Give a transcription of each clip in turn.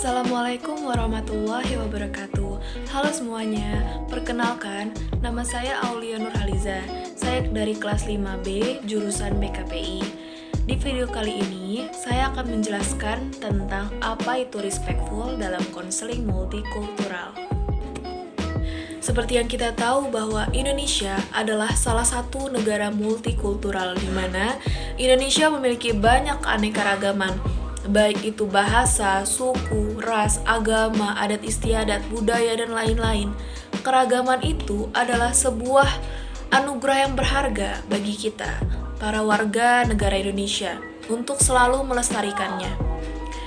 Assalamualaikum warahmatullahi wabarakatuh. Halo semuanya, perkenalkan, nama saya Aulia Nurhaliza. Saya dari kelas 5B, jurusan BKPI. Di video kali ini, saya akan menjelaskan tentang apa itu respectful dalam konseling multikultural. Seperti yang kita tahu bahwa Indonesia adalah salah satu negara multikultural di mana Indonesia memiliki banyak keanekaragaman, baik itu bahasa, suku, ras, agama, adat istiadat, budaya, dan lain-lain. Keragaman itu adalah sebuah anugerah yang berharga bagi kita, para warga negara Indonesia, untuk selalu melestarikannya.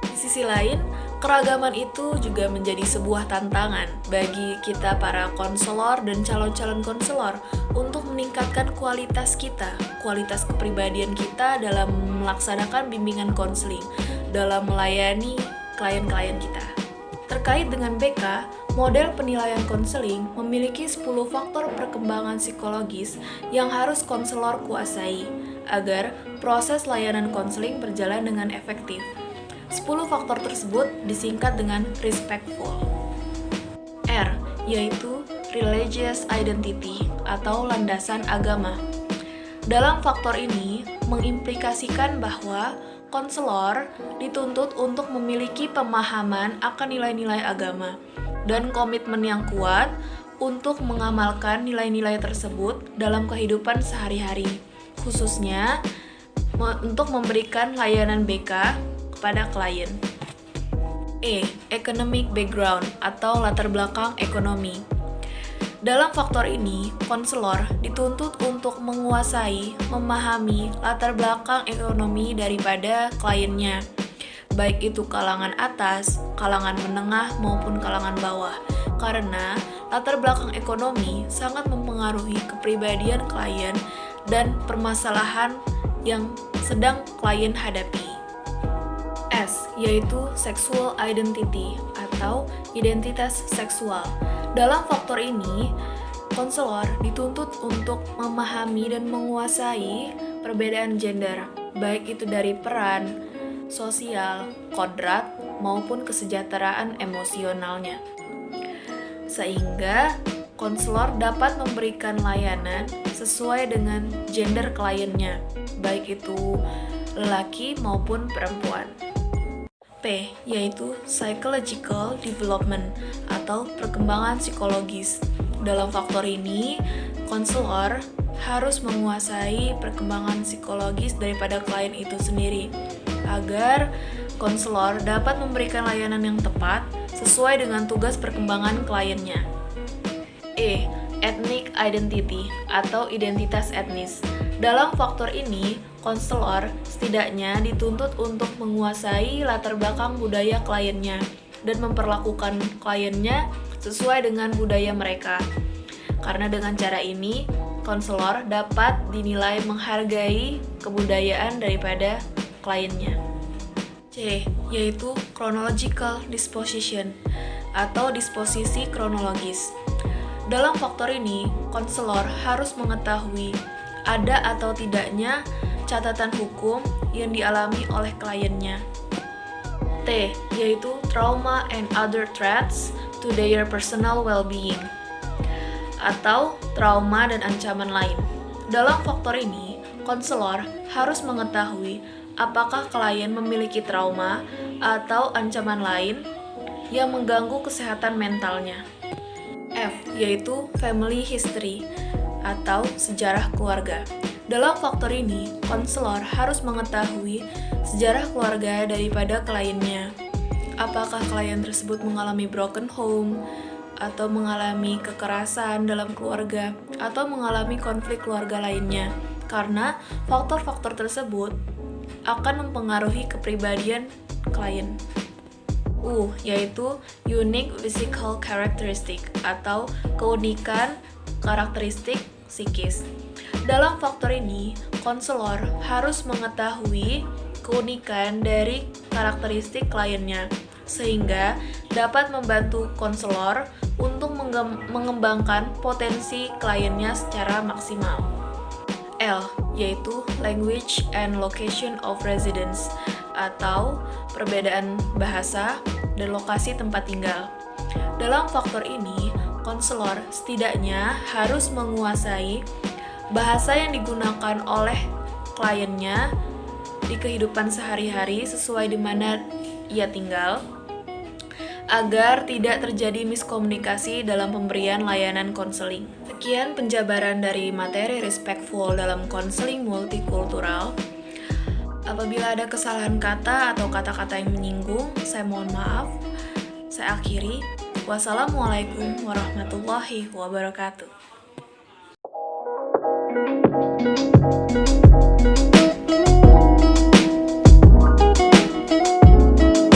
Di sisi lain, keragaman itu juga menjadi sebuah tantangan bagi kita para konselor dan calon-calon konselor untuk meningkatkan kualitas kita, kualitas kepribadian kita dalam melaksanakan bimbingan konseling, dalam melayani klien-klien kita. Terkait dengan BK, model penilaian konseling memiliki 10 faktor perkembangan psikologis yang harus konselor kuasai agar proses layanan konseling berjalan dengan efektif. 10 faktor tersebut disingkat dengan respectful. R, yaitu religious identity atau landasan agama. Dalam faktor ini mengimplikasikan bahwa konselor dituntut untuk memiliki pemahaman akan nilai-nilai agama dan komitmen yang kuat untuk mengamalkan nilai-nilai tersebut dalam kehidupan sehari-hari, khususnya untuk memberikan layanan BK kepada klien. E, economic background atau latar belakang ekonomi. Dalam faktor ini, konselor dituntut untuk menguasai, memahami latar belakang ekonomi daripada kliennya, baik itu kalangan atas, kalangan menengah, maupun kalangan bawah, karena latar belakang ekonomi sangat mempengaruhi kepribadian klien dan permasalahan yang sedang klien hadapi. S, yaitu sexual identity atau identitas seksual. Dalam faktor ini, konselor dituntut untuk memahami dan menguasai perbedaan gender, baik itu dari peran, sosial, kodrat, maupun kesejahteraan emosionalnya. Sehingga konselor dapat memberikan layanan sesuai dengan gender kliennya, baik itu lelaki maupun perempuan. P, yaitu psychological development atau perkembangan psikologis. Dalam faktor ini, konselor harus menguasai perkembangan psikologis daripada klien itu sendiri agar konselor dapat memberikan layanan yang tepat sesuai dengan tugas perkembangan kliennya. E, ethnic identity atau identitas etnis. Dalam faktor ini, konselor setidaknya dituntut untuk menguasai latar belakang budaya kliennya dan memperlakukan kliennya sesuai dengan budaya mereka. Karena dengan cara ini, konselor dapat dinilai menghargai kebudayaan daripada kliennya. C, yaitu chronological disposition atau disposisi kronologis. Dalam faktor ini, konselor harus mengetahui ada atau tidaknya catatan hukum yang dialami oleh kliennya. T, yaitu trauma and other threats to their personal well-being atau trauma dan ancaman lain. Dalam faktor ini, konselor harus mengetahui apakah klien memiliki trauma atau ancaman lain yang mengganggu kesehatan mentalnya. F, yaitu family history atau sejarah keluarga. Dalam faktor ini, konselor harus mengetahui sejarah keluarga daripada kliennya. Apakah klien tersebut mengalami broken home, atau mengalami kekerasan dalam keluarga, atau mengalami konflik keluarga lainnya. Karena faktor-faktor tersebut akan mempengaruhi kepribadian klien. U, yaitu unique physical characteristic atau keunikan karakteristik psikis. Dalam faktor ini, konselor harus mengetahui keunikan dari karakteristik kliennya, sehingga dapat membantu konselor untuk mengembangkan potensi kliennya secara maksimal. L, yaitu language and location of residence, atau perbedaan bahasa dan lokasi tempat tinggal. Dalam faktor ini, konselor setidaknya harus menguasai bahasa yang digunakan oleh kliennya di kehidupan sehari-hari sesuai di mana ia tinggal, agar tidak terjadi miskomunikasi dalam pemberian layanan konseling. Sekian penjabaran dari materi respectful dalam konseling multikultural. Apabila ada kesalahan kata atau kata-kata yang menyinggung, saya mohon maaf. Saya akhiri. Wassalamualaikum warahmatullahi wabarakatuh.